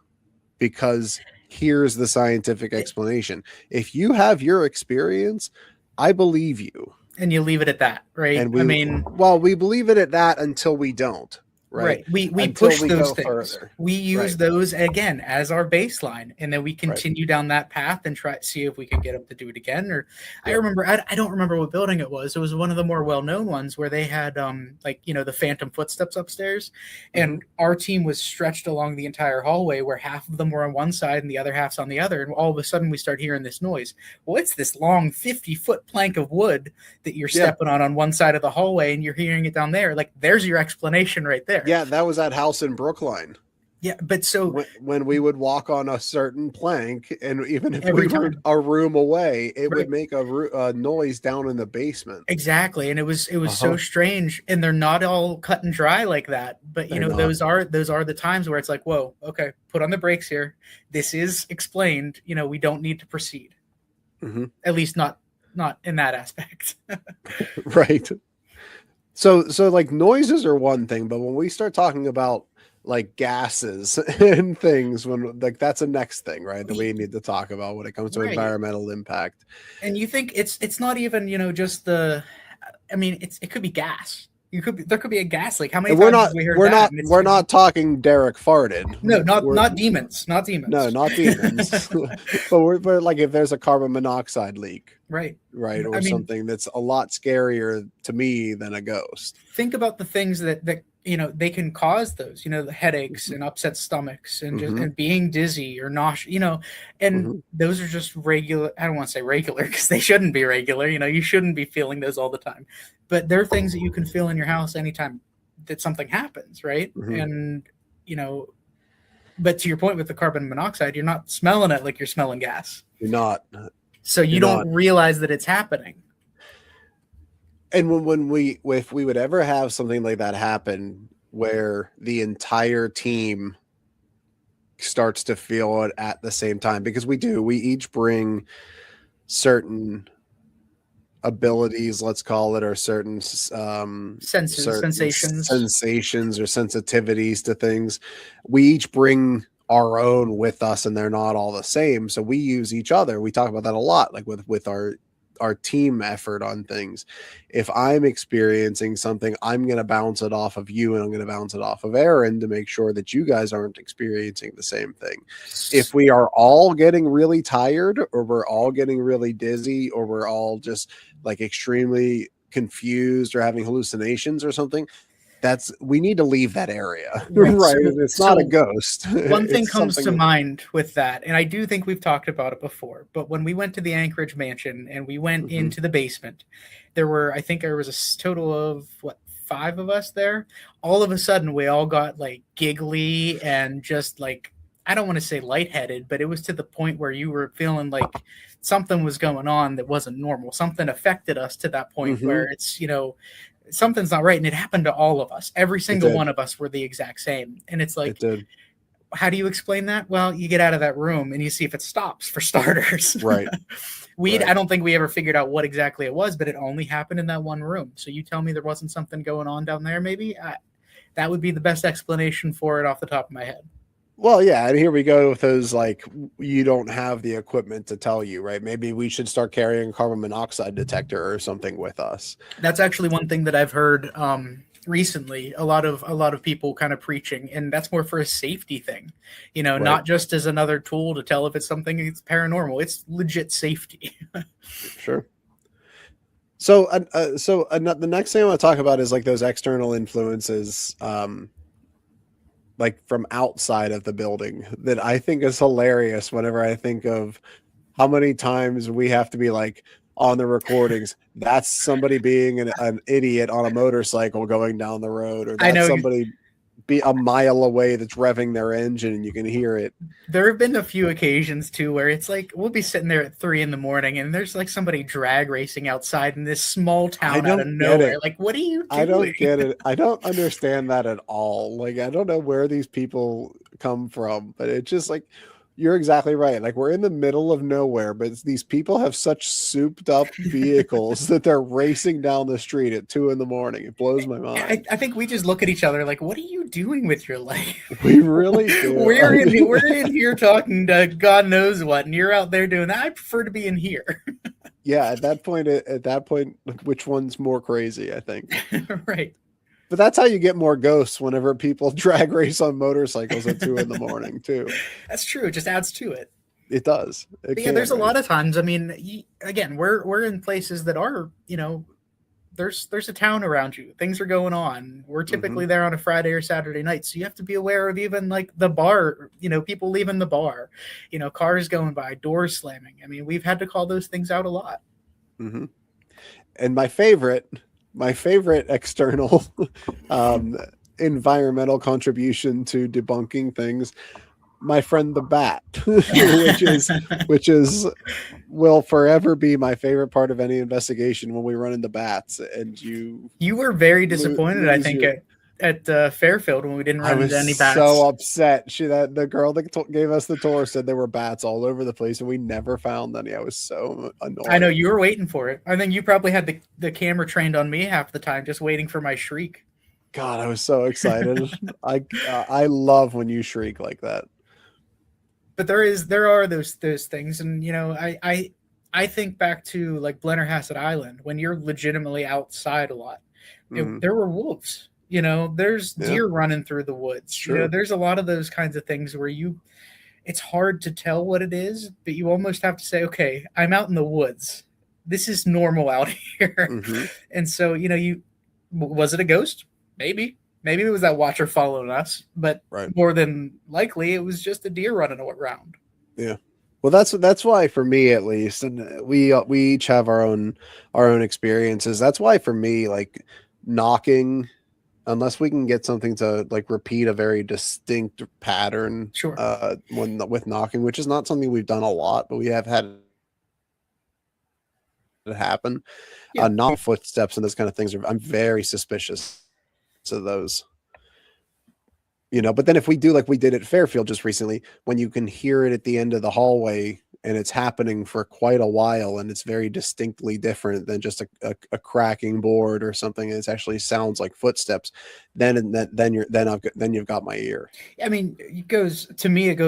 because here's the scientific explanation. If you have your experience, I believe you.
And you leave it at that, right?
And we believe it at that until we don't. Right.
We push those things. Further. We use those again as our baseline, and then we continue down that path and try to see if we can get them to do it again. Or I remember, I don't remember what building it was. It was one of the more well-known ones where they had the phantom footsteps upstairs, and our team was stretched along the entire hallway, where half of them were on one side and the other half's on the other. And all of a sudden we start hearing this noise. Well, it's this long 50-foot plank of wood that you're stepping on one side of the hallway, and you're hearing it down there. Like, there's your explanation right there.
Yeah, that was that house in Brookline.
Yeah, but so
when we would walk on a certain plank, and even if we were a room away, it would make a noise down in the basement.
Exactly, and it was so strange. And they're not all cut and dry like that. But those are the times where it's like, whoa, okay, put on the brakes here. This is explained. We don't need to proceed. At least not in that aspect.
Right. So like, noises are one thing, but when we start talking about like gases and things, that's a next thing, right, that we need to talk about when it comes to environmental impact.
And you think it's not even just it could be gas. There could be a gas leak. How many times have we heard that?
We're not talking Derek farted.
No, not demons. Not demons.
No, not demons. but we're like, if there's a carbon monoxide leak.
Right.
Or something that's a lot scarier to me than a ghost.
Think about the things that they can cause those, the headaches and upset stomachs and just and being dizzy or nauseous, and those are just regular. I don't want to say regular, because they shouldn't be regular. You shouldn't be feeling those all the time, but they're things that you can feel in your house anytime that something happens, right? And but to your point with the carbon monoxide, you're not smelling it like you're smelling gas.
You're not.
So you don't realize that it's happening.
And if we would ever have something like that happen, where the entire team starts to feel it at the same time, because we each bring certain abilities, let's call it, or certain
sensations
or sensitivities to things. We each bring our own with us, and they're not all the same. So we use each other. We talk about that a lot, like with our team effort on things. If I'm experiencing something, I'm going to bounce it off of you, and I'm going to bounce it off of Aaron to make sure that you guys aren't experiencing the same thing. If we are all getting really tired, or we're all getting really dizzy, or we're all just like extremely confused or having hallucinations or something, we need to leave that area. Right. It's not a ghost.
One thing comes to mind with that, and I do think we've talked about it before, but when we went to the Anchorage mansion and we went into the basement, there was a total of 5 of us there, all of a sudden we all got like giggly and just like, I don't want to say lightheaded, but it was to the point where you were feeling like something was going on that wasn't normal. Something affected us to that point where it's, something's not right. And it happened to all of us. Every single one of us were the exact same. And it's like, how do you explain that? Well, you get out of that room and you see if it stops, for starters.
Right.
I don't think we ever figured out what exactly it was, but it only happened in that one room. So you tell me there wasn't something going on down there, maybe? That would be the best explanation for it off the top of my head.
Well, yeah, and here we go with those, like, you don't have the equipment to tell you, right? Maybe we should start carrying a carbon monoxide detector or something with us.
That's actually one thing that I've heard recently. A lot of people kind of preaching, and that's more for a safety thing, not just as another tool to tell if it's something it's paranormal. It's legit safety.
Sure. So the next thing I want to talk about is like those external influences, like from outside of the building, that I think is hilarious whenever I think of how many times we have to be like on the recordings, that's somebody being an idiot on a motorcycle going down the road, or that's somebody be a mile away that's revving their engine and you can hear it.
There have been a few occasions too where it's like we'll be sitting there at 3 a.m. and there's like somebody drag racing outside in this small town out of nowhere. Like, what are you doing?
I don't get it. I don't understand that at all. Like, I don't know where these people come from, but it's just like, you're exactly right. Like, we're in the middle of nowhere, but these people have such souped up vehicles that they're racing down the street at 2 a.m. It blows my mind.
I think we just look at each other like, what are you doing with your life?
We really do.
We're in here talking to God knows what, and you're out there doing that. I prefer to be in here.
Yeah, at that point, which one's more crazy, I think.
Right.
But that's how you get more ghosts whenever people drag race on motorcycles at 2 a.m. too.
That's true. It just adds to it.
It does.
There's a lot of times. I mean, again, we're in places that are, there's a town around you. Things are going on. We're typically there on a Friday or Saturday night, so you have to be aware of even like the bar. People leaving the bar. Cars going by, doors slamming. I mean, we've had to call those things out a lot.
Mm-hmm. And my favorite external environmental contribution to debunking things, my friend the bat, which will forever be my favorite part of any investigation when we run into bats. And you were very disappointed, I think,
at Fairfield when we didn't run into any bats.
So upset. The girl that gave us the tour said there were bats all over the place, and we never found any. I was so annoyed.
I know you were waiting for it. I think you probably had the camera trained on me half the time, just waiting for my shriek.
God, I was so excited. I love when you shriek like that.
But there are those things, and I think back to like Blennerhassett Island when you're legitimately outside a lot. There were wolves. There's deer running through the woods.
Sure.
There's a lot of those kinds of things where it's hard to tell what it is, but you almost have to say, okay, I'm out in the woods. This is normal out here. Mm-hmm. And so, was it a ghost? Maybe it was that watcher following us, but more than likely it was just a deer running around.
Yeah. Well, that's why for me, at least, and we each have our own experiences. That's why for me, like, knocking, unless we can get something to like repeat a very distinct pattern,
sure.
With knocking, which is not something we've done a lot, but we have had it happen. Yeah. Not footsteps and those kind of things. I'm very suspicious of those. But then if we do like we did at Fairfield just recently, when you can hear it at the end of the hallway and it's happening for quite a while and it's very distinctly different than just a cracking board or something, it actually sounds like footsteps, then you've got my ear.
I mean, it goes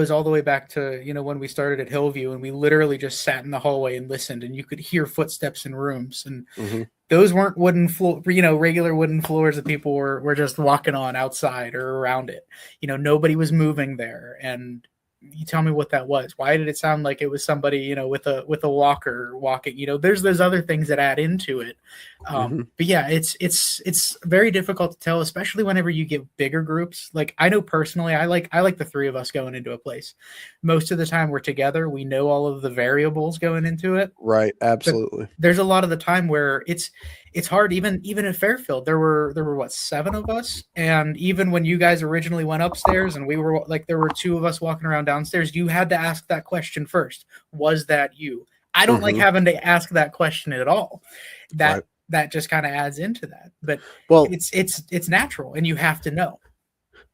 all the way back to when we started at Hillview and we literally just sat in the hallway and listened, and you could hear footsteps in rooms, and those weren't wooden floor, regular wooden floors that people were just walking on outside or around it. Nobody was moving there. And you tell me what that was. Why did it sound like it was somebody, with a walker walking? There's those other things that add into it. But yeah, it's very difficult to tell, especially whenever you get bigger groups. Like, I know personally, I like the 3 of us going into a place. Most of the time we're together. We know all of the variables going into it.
Right. Absolutely.
But there's a lot of the time where it's hard. Even in Fairfield, there were what, 7 of us, and even when you guys originally went upstairs and we were like, there were 2 of us walking around downstairs, you had to ask that question first. Was that you? I don't like having to ask that question at all. That just kind of adds into that. But well, it's natural, and you have to know.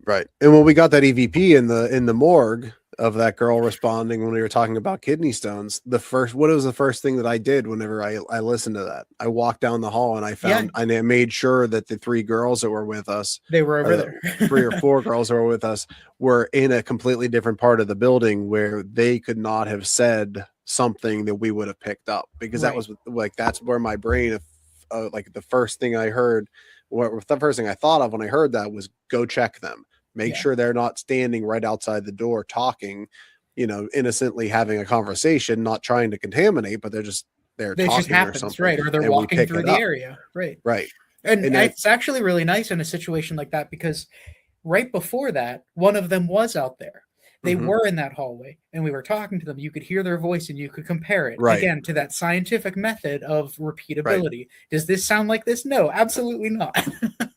Right. And when we got that EVP in the morgue of that girl responding when we were talking about kidney stones, what was the first thing that I did whenever I listened to that? I walked down the hall and I made sure that the 3 girls that were with us,
they were over there.
3 or 4 girls that were with us were in a completely different part of the building where they could not have said something that we would have picked up, because that was like, that's where my brain, like the first thing I heard, the first thing I thought of when I heard that was go check them. Make sure they're not standing right outside the door talking, innocently having a conversation, not trying to contaminate, but they're talking
just happens,
or something.
Right. Or they're walking through the area. Right.
Right.
And it's actually really nice in a situation like that, because right before that, one of them was out there. They were in that hallway, and we were talking to them. You could hear their voice and you could compare it again to that scientific method of repeatability. Right. Does this sound like this? No, absolutely not.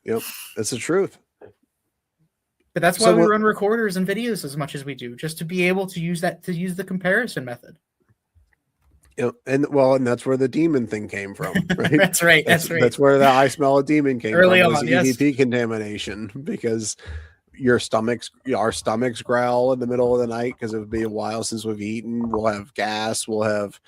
Yep. That's the truth.
But that's why we run recorders and videos as much as we do, just to be able to use the comparison method.
Yeah, and that's where the demon thing came from, right?
That's right.
That's where the I smell a demon came
early
from.
On,
EVP contamination, because our stomachs growl in the middle of the night because it would be a while since we've eaten. We'll have gas. We'll have,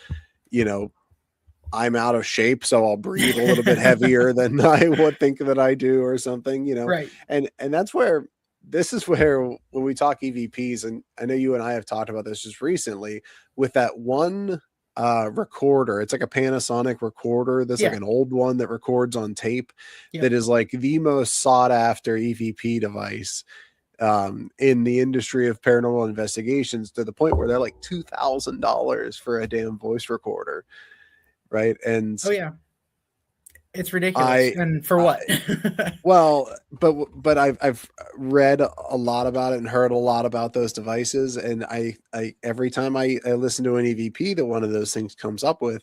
I'm out of shape, so I'll breathe a little bit heavier than I would think that I do, or something,
Right.
And that's where. This is where, when we talk EVPs, and I know you and I have talked about this just recently, with that one recorder. It's like a Panasonic recorder. That's like an old one that records on tape. That is like the most sought after EVP device in the industry of paranormal investigations, to the point where they're like $2,000 for a damn voice recorder. Right. And
it's ridiculous. And for what?
Well, but I've read a lot about it and heard a lot about those devices. And I every time I listen to an EVP that one of those things comes up with,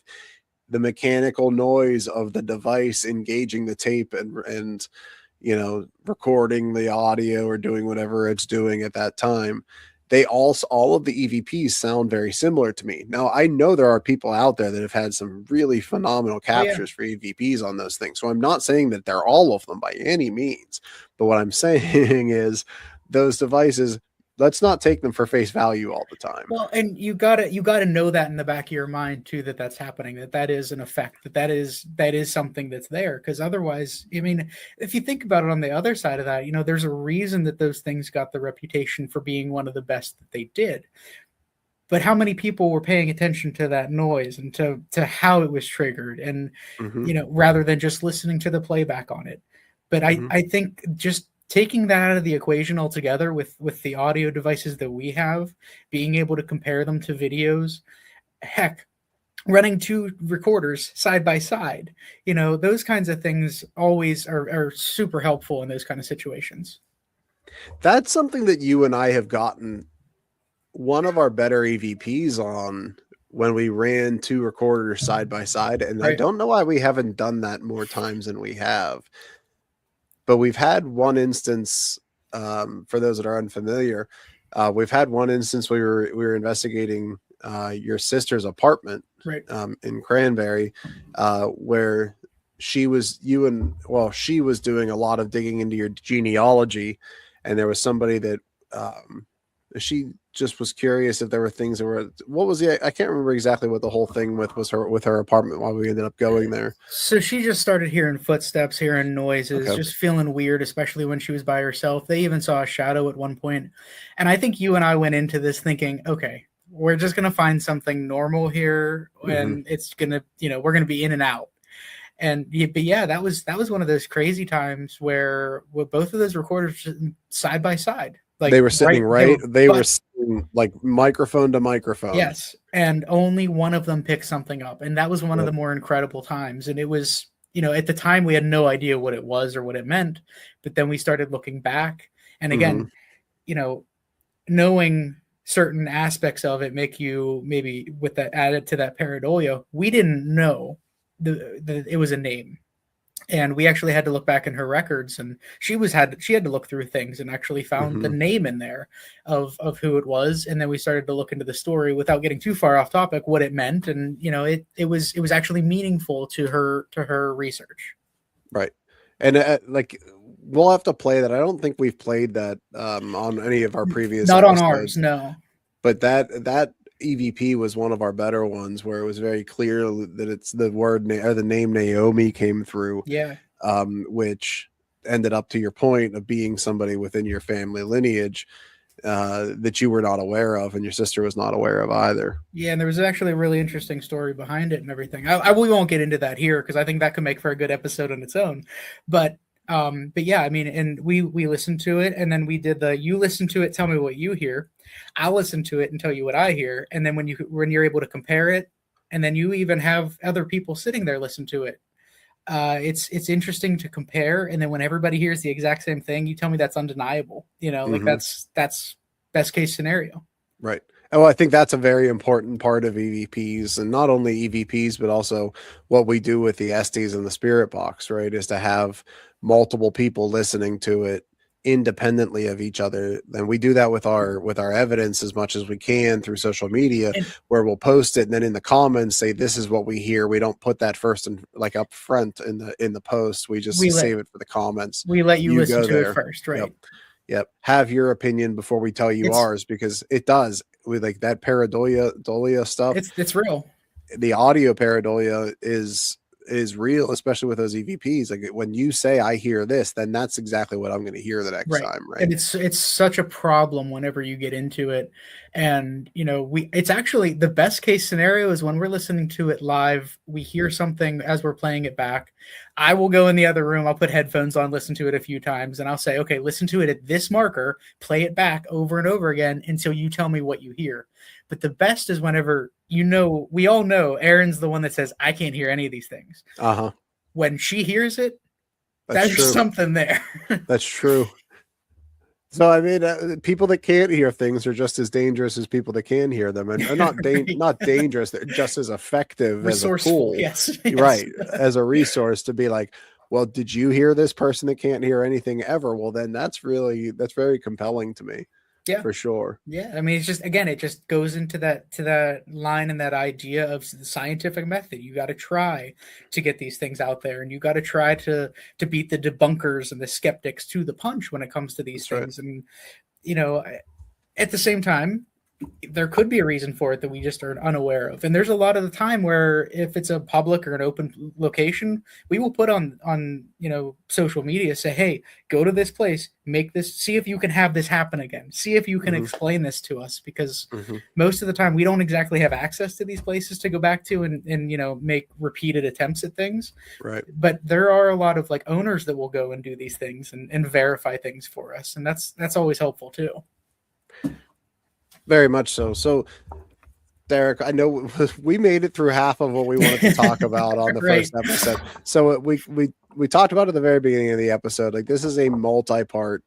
the mechanical noise of the device engaging the tape and recording the audio or doing whatever it's doing at that time, all of the EVPs sound very similar to me. Now, I know there are people out there that have had some really phenomenal captures for EVPs on those things. So I'm not saying that they're all of them by any means, but what I'm saying is those devices, let's not take them for face value all the time.
Well, and you gotta know that in the back of your mind too, that's happening, that is an effect, that is something that's there. Because otherwise, I mean, if you think about it on the other side of that, there's a reason that those things got the reputation for being one of the best that they did. But how many people were paying attention to that noise and to how it was triggered, and rather than just listening to the playback on it. But I think just taking that out of the equation altogether, with the audio devices that we have, being able to compare them to videos, heck, running 2 recorders side by side, those kinds of things always are super helpful in those kind of situations.
That's something that you and I have gotten one of our better EVPs on, when we ran 2 recorders side by side. And I don't know why we haven't done that more times than we have. But we've had one instance, for those that are unfamiliar, we've had one instance we were investigating your sister's apartment in Cranberry, where she was doing a lot of digging into your genealogy, and there was somebody that she just was curious if there were things that were, I can't remember exactly what the whole thing was her apartment, while we ended up going there.
So she just started hearing footsteps, hearing noises, just feeling weird, especially when she was by herself. They even saw a shadow at one point. And I think you and I went into this thinking, okay, we're just going to find something normal here, and it's going to, we're going to be in and out. But yeah, that was one of those crazy times where with both of those recorders side by side. Like,
they were sitting they were sitting like microphone to microphone.
Yes. And only one of them picked something up. And that was one of the more incredible times. And it was, at the time we had no idea what it was or what it meant. But then we started looking back. And again, knowing certain aspects of it make you, maybe with that added to that pareidolia, we didn't know it was a name. And we actually had to look back in her records, and she had to look through things and actually found the name in there of who it was. And then we started to look into the story without getting too far off topic, what it meant. And it was actually meaningful to her research.
Right. And like, we'll have to play that. I don't think we've played that on any of our previous
not
episodes,
on ours, no.
But that EVP was one of our better ones, where it was very clear that it's the word or the name Naomi came through.
Yeah.
Which ended up, to your point, of being somebody within your family lineage that you were not aware of, and your sister was not aware of either.
Yeah, and there was actually a really interesting story behind it and everything. We won't get into that here because I think that could make for a good episode on its own. But yeah, I mean, and we listened to it, and then we did you listen to it, tell me what you hear. I'll listen to it and tell you what I hear. And then when you're able to compare it, and then you even have other people sitting there listen to it, it's interesting to compare. And then when everybody hears the exact same thing, you tell me that's undeniable. Like that's best case scenario.
Right. Oh, I think that's a very important part of EVPs, and not only EVPs, but also what we do with the Estes and the Spirit Box, right? Is to have multiple people listening to it independently of each other. And we do that with our evidence as much as we can through social media, where we'll post it and then in the comments say, this is what we hear. We don't put that first and like up front in the post. We just save it for the comments.
We let you listen to it first, right?
Yep. Have your opinion before we tell you ours, because it does, with like that pareidolia stuff.
It's real.
The audio pareidolia is real, especially with those EVPs. Like, when you say I hear this, then that's exactly what I'm going to hear the next time, right?
And it's such a problem whenever you get into it. And it's actually the best case scenario is when we're listening to it live, we hear something as we're playing it back. I will go in the other room, I'll put headphones on, listen to it a few times, and I'll say, okay, listen to it at this marker, play it back over and over again until you tell me what you hear. But the best is whenever, we all know Erin's the one that says, I can't hear any of these things. When she hears it, there's something there.
That's true. So, I mean, people that can't hear things are just as dangerous as people that can hear them, and not dangerous. They're just as effective as a tool,
yes.
Right? As a resource to be like, well, did you hear this person that can't hear anything ever? Well, then that's very compelling to me. Yeah, for sure.
Yeah, I mean, it's just, again, it just goes into that line and that idea of the scientific method. You got to try to get these things out there, and you got to try to beat the debunkers and the skeptics to the punch when it comes to these things. Right. And at the same time, there could be a reason for it that we just are unaware of. And there's a lot of the time where if it's a public or an open location, we will put on social media, say, hey, go to this place, make this, see if you can have this happen again. See if you can explain this to us, because most of the time we don't exactly have access to these places to go back to and make repeated attempts at things.
Right.
But there are a lot of like owners that will go and do these things and verify things for us. And that's always helpful too.
Very much so. So, Derek, I know we made it through half of what we wanted to talk about on the first episode. So we talked about at the very beginning of the episode, like, this is a multi-part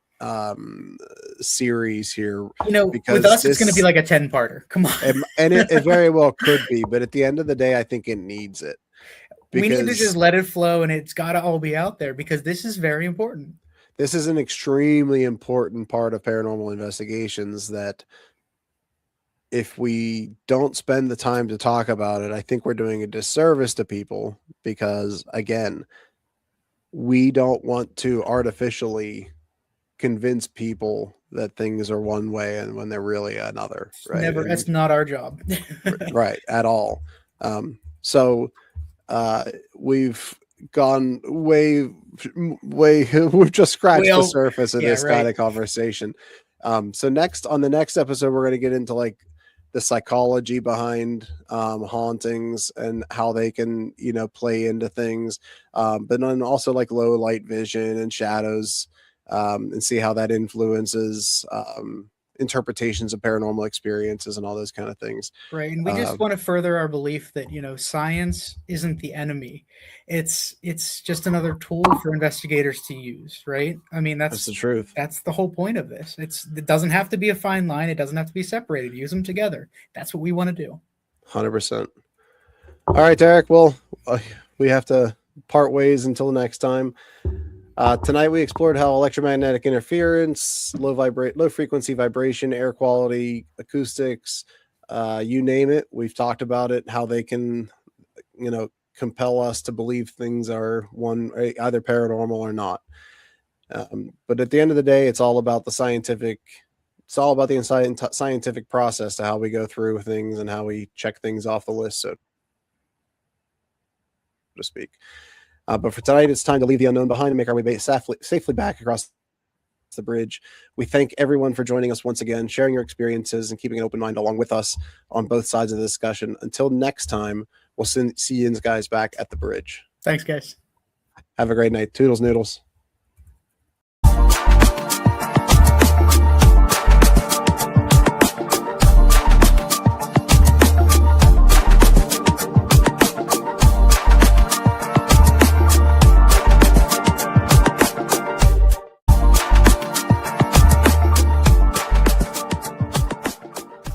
series here.
Because with us, it's going to be like a 10-parter. Come on.
And it very well could be, but at the end of the day, I think it needs it.
We need to just let it flow, and it's got to all be out there, because this is very important.
This is an extremely important part of paranormal investigations that, if we don't spend the time to talk about it, I think we're doing a disservice to people, because, again, we don't want to artificially convince people that things are one way and when they're really another. Right?
That's not our job.
Right. At all. So we've gone way, we've just scratched the surface of this kind of conversation. So on the next episode, we're going to get into like the psychology behind hauntings and how they can, play into things. But then also like low light vision and shadows, and see how that influences interpretations of paranormal experiences and all those kind of things.
Right. And we just want to further our belief that, science isn't the enemy. It's just another tool for investigators to use. Right. I mean, that's the truth. That's the whole point of this. It doesn't have to be a fine line. It doesn't have to be separated. Use them together. That's what we want to do.
100%. All right, Derek. Well, we have to part ways until next time. Tonight we explored how electromagnetic interference, low frequency vibration, air quality, acoustics, you name it, we've talked about it, how they can, compel us to believe things are either paranormal or not. But at the end of the day, it's all about the scientific process to how we go through things and how we check things off the list, so to speak. But for tonight, it's time to leave the unknown behind and make our way safely back across the bridge. We thank everyone for joining us once again, sharing your experiences and keeping an open mind along with us on both sides of the discussion. Until next time, we'll see you guys back at the bridge.
Thanks, guys.
Have a great night. Toodles noodles.